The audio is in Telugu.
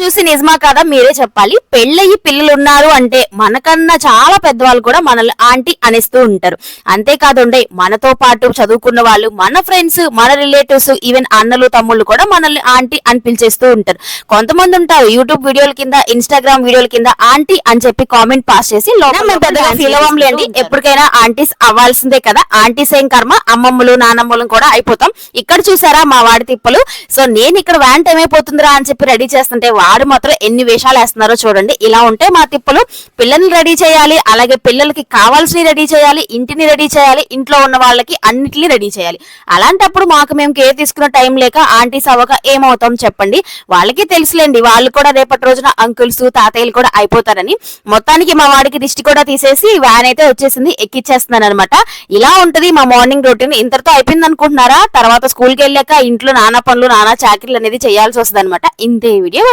చూసి నిజమా కాదా మీరే చెప్పాలి. పెళ్ళయి పిల్లలు ఉన్నారు అంటే మనకన్నా చాలా పెద్దవాళ్ళు కూడా మనల్ని ఆంటీ అనేస్తూ ఉంటారు. అంతేకాదుండే మనతో పాటు చదువుకున్న వాళ్ళు, మన ఫ్రెండ్స్, మన రిలేటివ్స్, ఈవెన్ అన్నలు తమ్ముళ్ళు కూడా మనల్ని ఆంటీ అని పిలిచేస్తూ ఉంటారు. కొంతమంది ఉంటారు యూట్యూబ్ వీడియోల కింద, ఇన్స్టాగ్రామ్ వీడియోల కింద ఆంటీ అని చెప్పి కామెంట్ పాస్ చేసి ఫీల్ అవ్వంలేండి. ఎప్పటికైనా ఆంటీస్ అవ్వాల్సిందే కదా. ఆంటీస్ ఏం కర్మ, అమ్మమ్మలు నానమ్మలు కూడా అయిపోతాం. ఇక్కడ చూసారా మా వాడి తిప్పలు. సో నేను ఇక్కడ వ్యాన్ టైం అయిపోతుందిరా అని చెప్పి రెడీ చేస్తుంటే వాడు మాత్రం ఎన్ని వేషాలు వేస్తున్నారో చూడండి. ఇలా ఉంటే మా తిప్పలు. పిల్లల్ని రెడీ చేయాలి, అలాగే పిల్లలకి కావాల్సినవి రెడీ చేయాలి, ఇంటిని రెడీ చేయాలి, ఇంట్లో ఉన్న వాళ్ళకి అన్నిటిని రెడీ చేయాలి. అలాంటప్పుడు మాకు మేము కేర్ తీసుకున్న టైం లేక ఆంటీస్ అవ్వక ఏమవుతాం చెప్పండి. వాళ్ళకి తెలుసులేండి, వాళ్ళు కూడా రేపటి రోజున అంకుల్స్ తాతయ్యలు కూడా అయిపోతారని. మొత్తానికి మా వాడికి దిష్టి కూడా తీసేసి వ్యాన్ అయితే వచ్చేసింది, ఎక్కిచ్చేస్తున్నాను అనమాట. ఇలా ఉంటది మా మార్నింగ్ రొటీన్. ఇంతటితో అయిపోయింది అనుకుంటున్నారా? తర్వాత స్కూల్కి వెళ్ళాక ఇంట్లో నానా పనులు, నానా చాకరీలు అనేది చేయాల్సి వస్తుంది అనమాట. ఇంతే వీడియో.